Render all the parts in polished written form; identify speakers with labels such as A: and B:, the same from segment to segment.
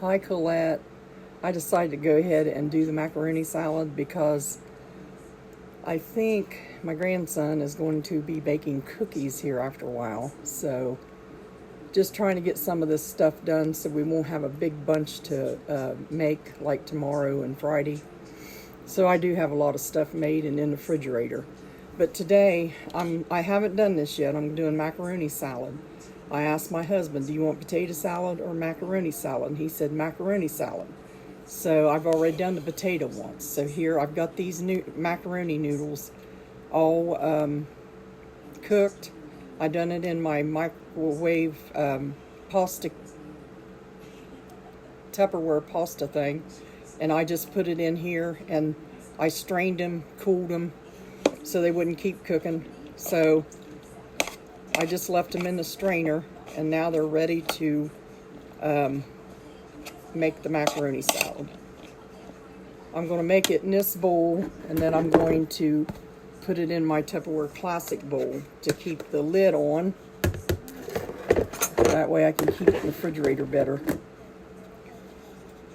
A: Hi, Colette. I decided to go ahead and do the macaroni salad because I think my grandson is going to be baking cookies here after a while. So just trying to get some of this stuff done so we won't have a big bunch to make like tomorrow and Friday. So I do have a lot of stuff made and in the refrigerator. But today, I haven't done this yet. I'm doing macaroni salad. I asked my husband, do you want potato salad or macaroni salad? And he said macaroni salad. So I've already done the potato once. So here I've got these new macaroni noodles all cooked. I done it in my microwave pasta Tupperware pasta thing, and I just put it in here and I strained them, cooled them, so they wouldn't keep cooking. So I just left them in the strainer, and now they're ready to make the macaroni salad. I'm going to make it in this bowl, and then I'm going to put it in my Tupperware classic bowl to keep the lid on. That way I can keep it in the refrigerator better.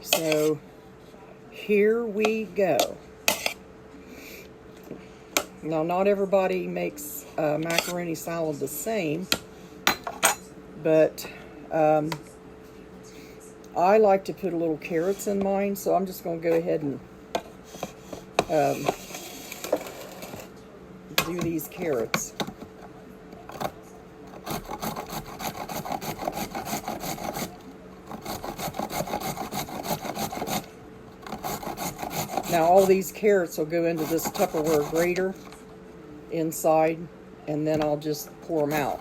A: So here we go. Now, not everybody makes macaroni salad the same, but I like to put a little carrots in mine, so I'm just going to go ahead and do these carrots. Now all these carrots will go into this Tupperware grater inside, and then I'll just pour them out.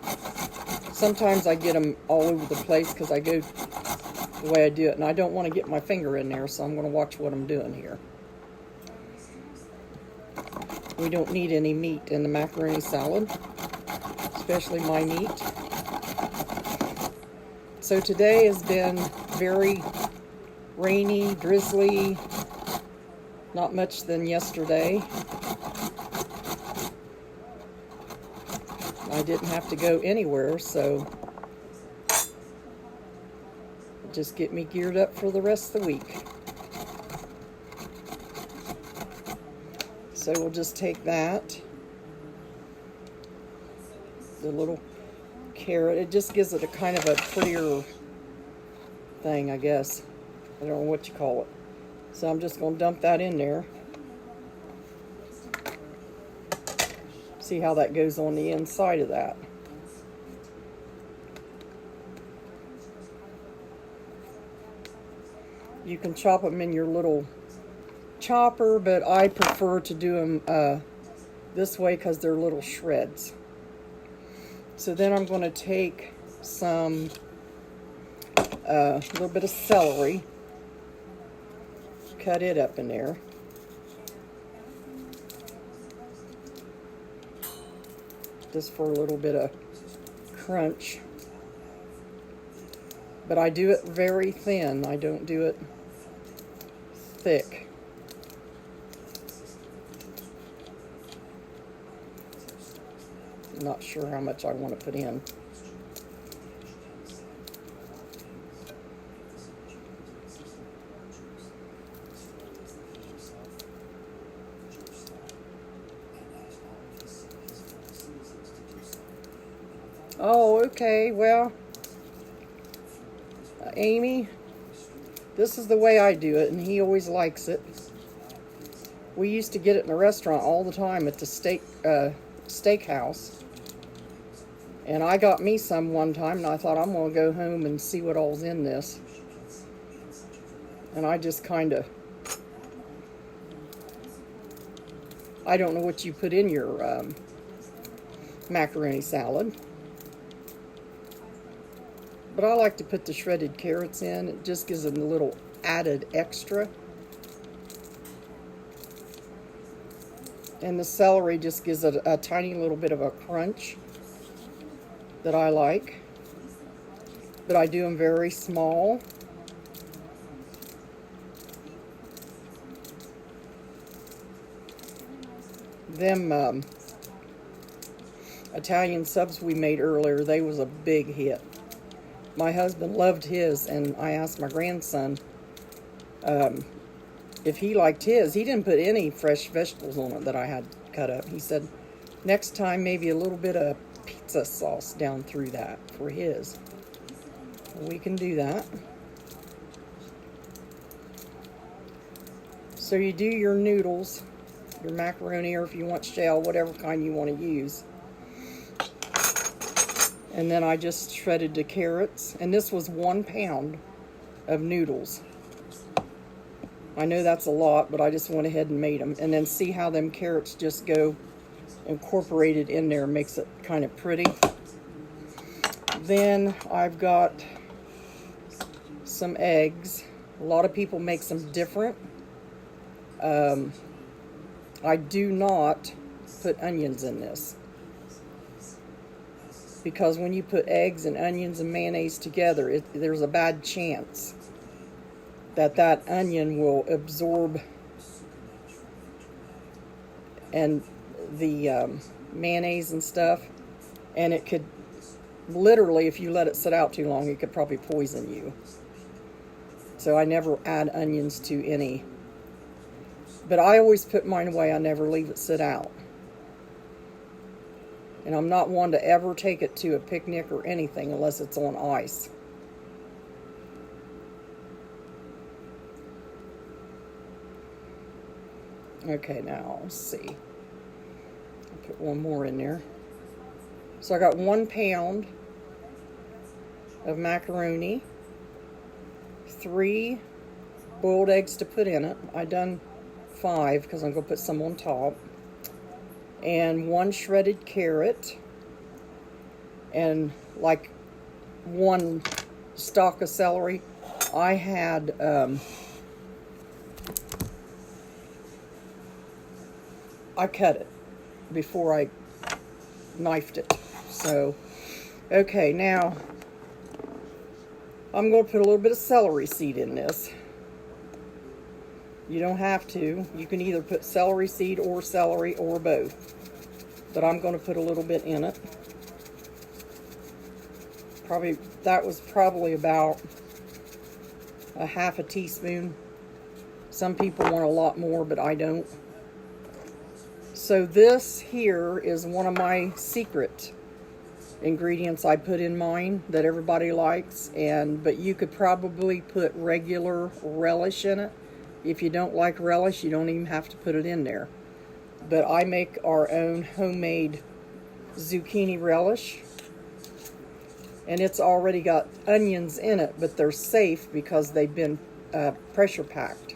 A: Sometimes I get them all over the place because I go the way I do it, and I don't want to get my finger in there, so I'm going to watch what I'm doing here. We don't need any meat in the macaroni salad, especially my meat. So today has been very rainy, drizzly, not much than yesterday. I didn't have to go anywhere, so just get me geared up for the rest of the week. So we'll just take that, the little carrot. It just gives it a kind of a prettier thing, I guess. I don't know what you call it. So I'm just going to dump that in there. See how that goes on the inside of that. You can chop them in your little chopper, but I prefer to do them this way because they're little shreds. So then I'm going to take some, little bit of celery, cut it up in there. Just for a little bit of crunch. But I do it very thin. I don't do it thick. I'm not sure how much I want to put in. Oh, okay, well, Amy, this is the way I do it, and he always likes it. We used to get it in the restaurant all the time at the steakhouse. And I got me some one time, and I thought I'm going to go home and see what all's in this. And I just kind of, I don't know what you put in your macaroni salad. But I like to put the shredded carrots in. It just gives them a little added extra. And the celery just gives it a tiny little bit of a crunch that I like. But I do them very small. Them Italian subs we made earlier, they was a big hit. my husband loved his, and I asked my grandson if he liked his. He didn't put any fresh vegetables on it that I had cut up. He said next time maybe a little bit of pizza sauce down through that for his. We can do that. So you do your noodles, your macaroni, or if you want shell, whatever kind you want to use. And then I just shredded the carrots, and this was 1 pound of noodles. I know that's a lot, but I just went ahead and made them. And then see how them carrots just go incorporated in there, makes it kind of pretty. Then I've got some eggs. A lot of people make some different. I do not put onions in this, because when you put eggs and onions and mayonnaise together, there's a bad chance that that onion will absorb and the mayonnaise and stuff, and it could literally, if you let it sit out too long, it could probably poison you. So I never add onions to any, but I always put mine away. I never leave it sit out. And I'm not one to ever take it to a picnic or anything unless it's on ice. Okay, now let's see. I'll put one more in there. So I got 1 pound of macaroni, 3 boiled eggs to put in it. I done 5 because I'm going to put some on top. And 1 shredded carrot, and like 1 stalk of celery. I had I cut it before I knifed it. So, okay, now I'm going to put a little bit of celery seed in this. You don't have to. You can either put celery seed or celery or both. But I'm going to put a little bit in it. That was probably about a half a teaspoon. Some people want a lot more, but I don't. So this here is one of my secret ingredients I put in mine that everybody likes, but you could probably put regular relish in it. If you don't like relish, you don't even have to put it in there. But I make our own homemade zucchini relish, and it's already got onions in it, but they're safe because they've been pressure packed.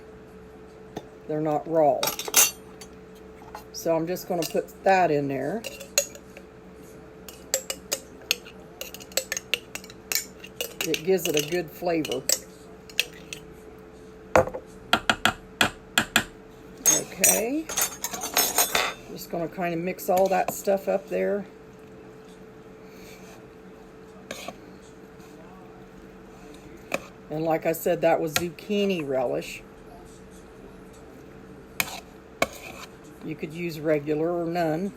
A: They're not raw. So I'm just going to put that in there. It gives it a good flavor. Okay. Just going to kind of mix all that stuff up there. And like I said, that was zucchini relish. You could use regular or none.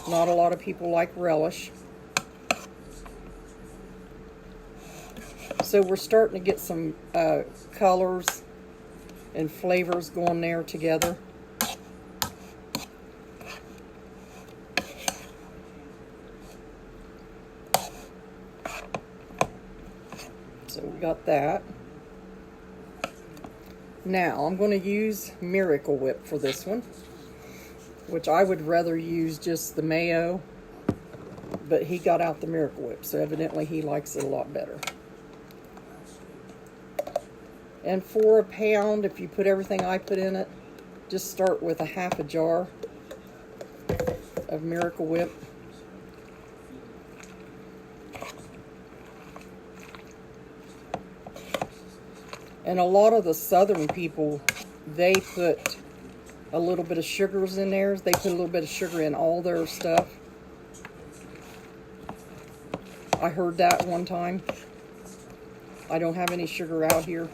A: Not a lot of people like relish. So we're starting to get some colors and flavors going there together. So we got that. Now I'm going to use Miracle Whip for this one, which I would rather use just the mayo, but he got out the Miracle Whip, so evidently he likes it a lot better. And for a pound, if you put everything I put in it, just start with a half a jar of Miracle Whip. And a lot of the southern people, they put a little bit of sugars in theirs. They put a little bit of sugar in all their stuff. I heard that one time. I don't have any sugar out here.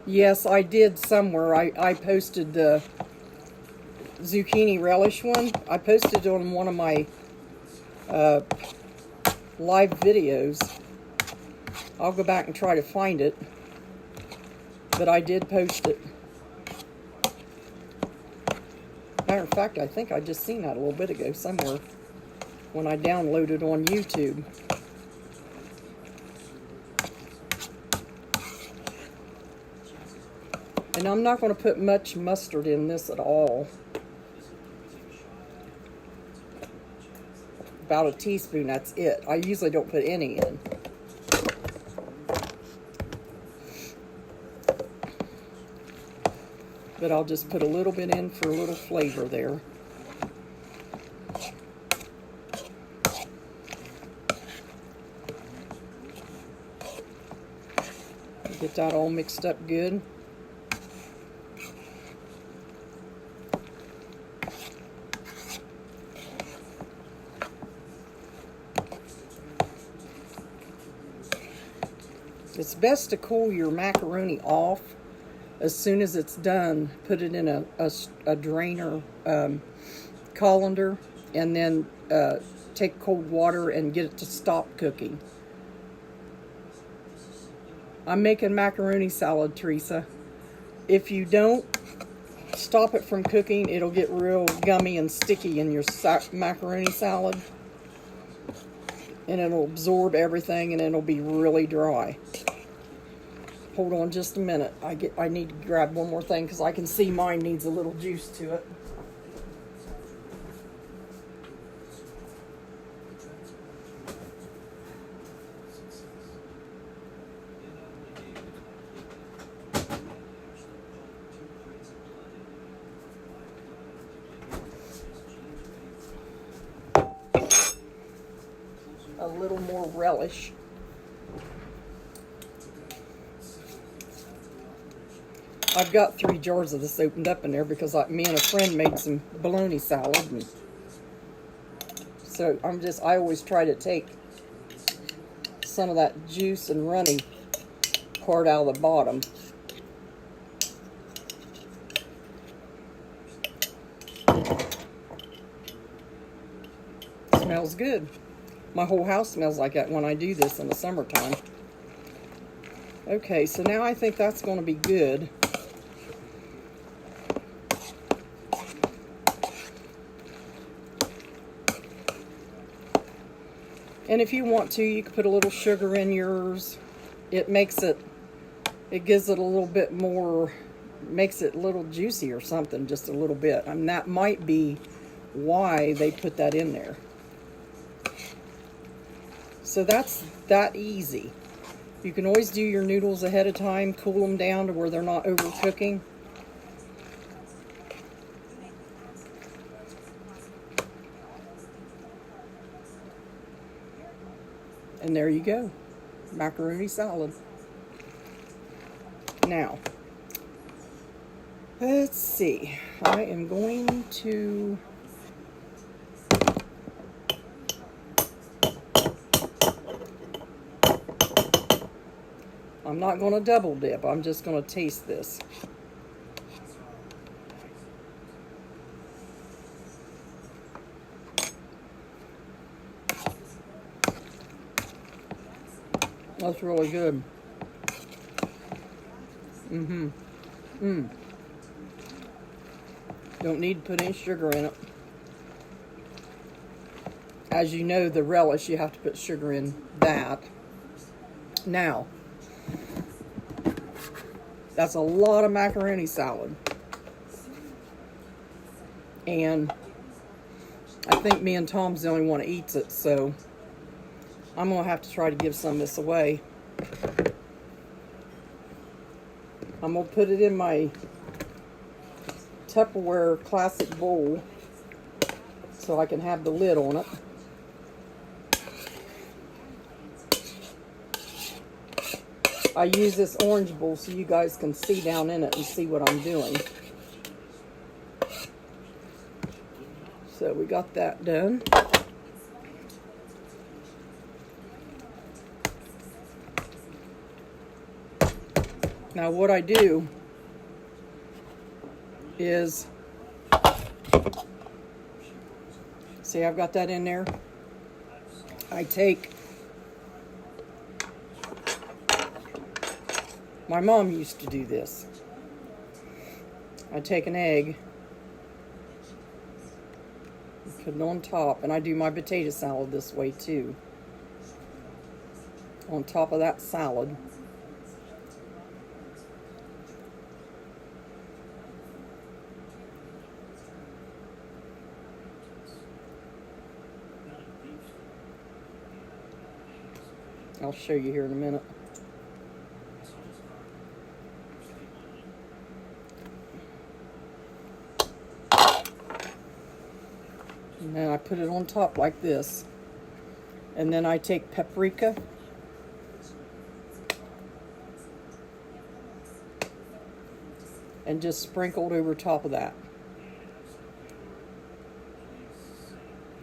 A: Yes, I did somewhere. I posted the zucchini relish one. I posted it on one of my live videos. I'll go back and try to find it, but I did post it. Matter of fact, I think I just seen that a little bit ago somewhere when I downloaded on YouTube. And I'm not going to put much mustard in this at all. About a teaspoon, that's it. I usually don't put any in. But I'll just put a little bit in for a little flavor there. Get that all mixed up good. It's best to cool your macaroni off as soon as it's done. Put it in a drainer colander, and then take cold water and get it to stop cooking. I'm making macaroni salad, Teresa. If you don't stop it from cooking, it'll get real gummy and sticky in your macaroni salad. And it'll absorb everything, and it'll be really dry. Hold on just a minute. I need to grab one more thing because I can see mine needs a little juice to it. A little more relish. I've got 3 jars of this opened up in there because me and a friend made some bologna salad. And so I always try to take some of that juice and runny part out of the bottom. Smells good. My whole house smells like that when I do this in the summertime. Okay, so now I think that's going to be good. And if you want to, you can put a little sugar in yours. It gives it a little bit more, makes it a little juicy or something, just a little bit. I mean, that might be why they put that in there. So that's that easy. You can always do your noodles ahead of time, cool them down to where they're not overcooking. And there you go, macaroni salad. Now, let's see. I am going to I'm not going to double dip. I'm just going to taste this. That's really good. Don't need to put any sugar in it. As you know, the relish, you have to put sugar in that. Now, that's a lot of macaroni salad. And I think me and Tom's the only one that eats it, so I'm going to have to try to give some of this away. I'm going to put it in my Tupperware classic bowl so I can have the lid on it. I use this orange bowl so you guys can see down in it and see what I'm doing. So we got that done. Now what I do is See, I've got that in there. I take, my mom used to do this. I take an egg, put it on top, and I do my potato salad this way too. On top of that salad. I'll show you here in a minute. And then I put it on top like this. And then I take paprika. And just sprinkled over top of that.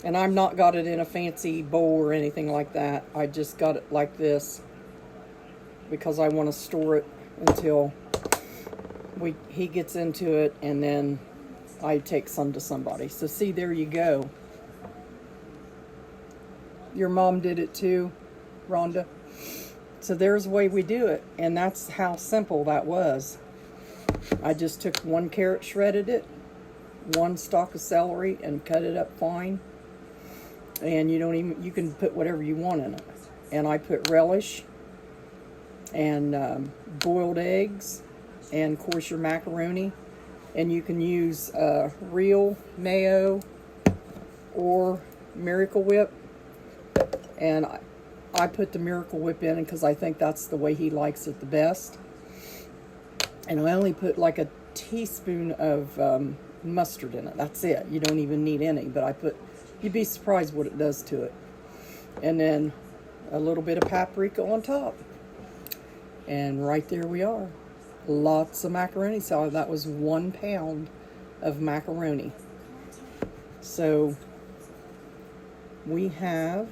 A: And I've not got it in a fancy bowl or anything like that. I just got it like this because I want to store it until he gets into it, and then I take some to somebody. So see, there you go. Your mom did it too, Rhonda. So there's the way we do it, and that's how simple that was. I just took 1 carrot, shredded it, 1 stalk of celery, and cut it up fine. And you can put whatever you want in it. And I put relish and boiled eggs and, of course, your macaroni. And you can use real mayo or Miracle Whip. And I put the Miracle Whip in because I think that's the way he likes it the best. And I only put like a teaspoon of mustard in it. That's it. You don't even need any, but you'd be surprised what it does to it. And then a little bit of paprika on top. And right there we are. Lots of macaroni salad. That was 1 pound of macaroni. So we have,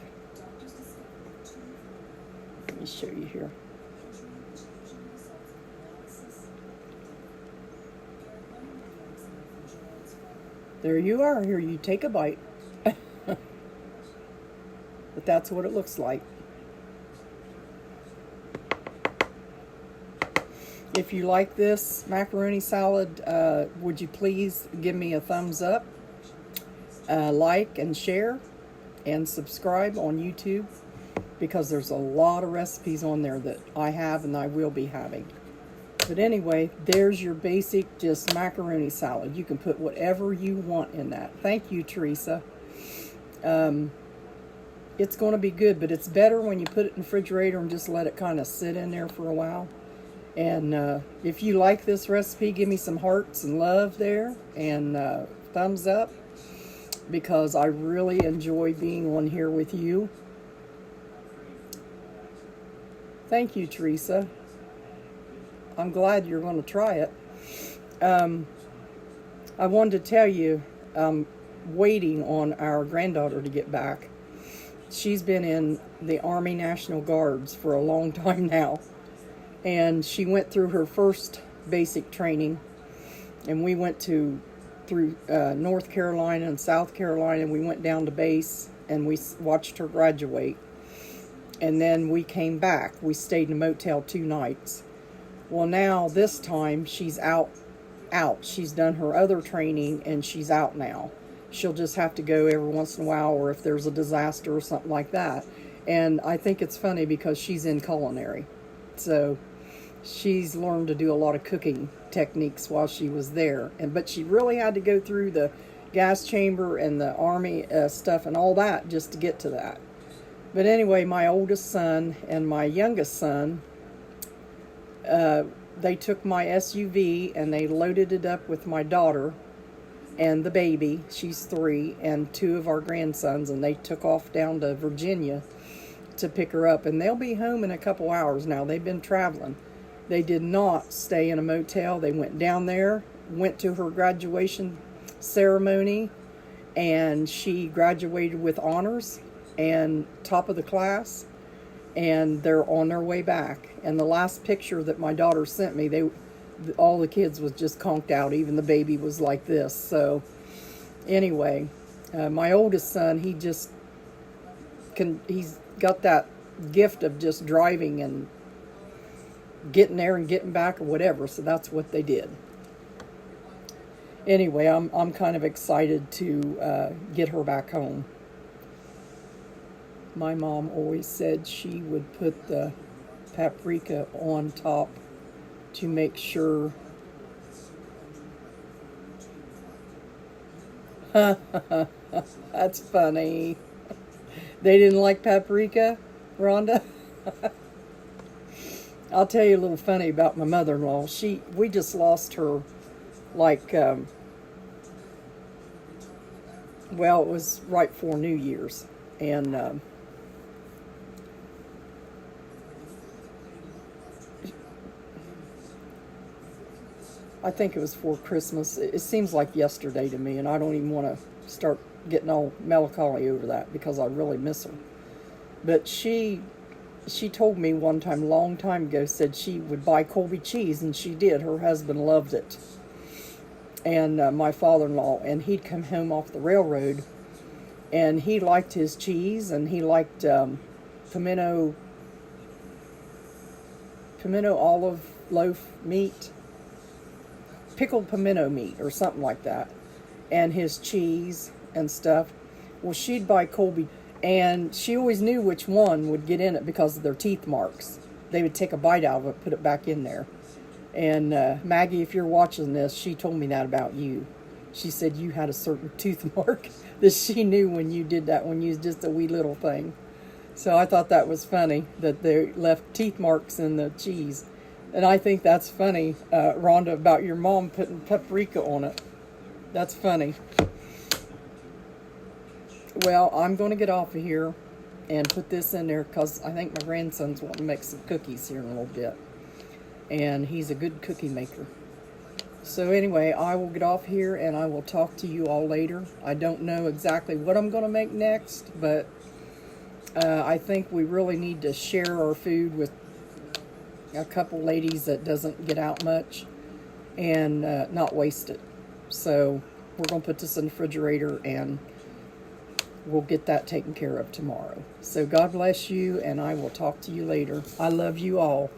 A: let me show you here. There you are. Here, you take a bite. But that's what it looks like. If you like this macaroni salad, would you please give me a thumbs up, like and share, and subscribe on YouTube, because there's a lot of recipes on there that I have and I will be having. But anyway, there's your basic just macaroni salad. You can put whatever you want in that. Thank you, Teresa. It's going to be good, but it's better when you put it in the refrigerator and just let it kind of sit in there for a while. And if you like this recipe, give me some hearts and love there, and thumbs up, because I really enjoy being on here with you. Thank you, Teresa. I'm glad you're going to try it. I wanted to tell you, I'm waiting on our granddaughter to get back. She's been in the Army National Guards for a long time now. And she went through her first basic training. And we went through North Carolina and South Carolina. And we went down to base and we watched her graduate. And then we came back. We stayed in a motel 2 nights. Well, now this time she's out. She's done her other training and she's out now. She'll just have to go every once in a while, or if there's a disaster or something like that. And I think it's funny because she's in culinary. So she's learned to do a lot of cooking techniques while she was there. But she really had to go through the gas chamber and the Army stuff and all that just to get to that. But anyway, my oldest son and my youngest son, they took my SUV and they loaded it up with my daughter and the baby, she's 3, and 2 of our grandsons, and they took off down to Virginia to pick her up. And they'll be home in a couple hours now. They've been traveling. They did not stay in a motel. They went down there, went to her graduation ceremony, and she graduated with honors and top of the class, and they're on their way back. And the last picture that my daughter sent me, all the kids was just conked out. Even the baby was like this. So Anyway, my oldest son, he's got that gift of just driving and getting there and getting back or whatever. So that's what they did. Anyway, I'm kind of excited to get her back home. My mom always said she would put the paprika on top to make sure. That's funny. They didn't like paprika, Rhonda? I'll tell you a little funny about my mother-in-law. We just lost her, like, well, it was right before New Year's, and I think it was for Christmas. It seems like yesterday to me, and I don't even want to start getting all melancholy over that because I really miss her. But she told me one time, a long time ago, said she would buy Colby cheese, and she did. Her husband loved it. And my father-in-law, and he'd come home off the railroad, and he liked his cheese, and he liked pimento olive loaf meat, pickled pimento meat or something like that, and his cheese and stuff. Well, she'd buy Colby, and she always knew which one would get in it because of their teeth marks. They would take a bite out of it, put it back in there. And Maggie, if you're watching this, she told me that about you. She said you had a certain tooth mark that she knew when you did that, when you was just a wee little thing. So I thought that was funny that they left teeth marks in the cheese. And I think that's funny, Rhonda, about your mom putting paprika on it. That's funny. Well, I'm going to get off of here and put this in there because I think my grandson's wanting to make some cookies here in a little bit. And he's a good cookie maker. So anyway, I will get off here and I will talk to you all later. I don't know exactly what I'm going to make next, but I think we really need to share our food with a couple ladies that doesn't get out much and not waste it. So we're going to put this in the refrigerator and we'll get that taken care of tomorrow. So God bless you, and I will talk to you later. I love you all.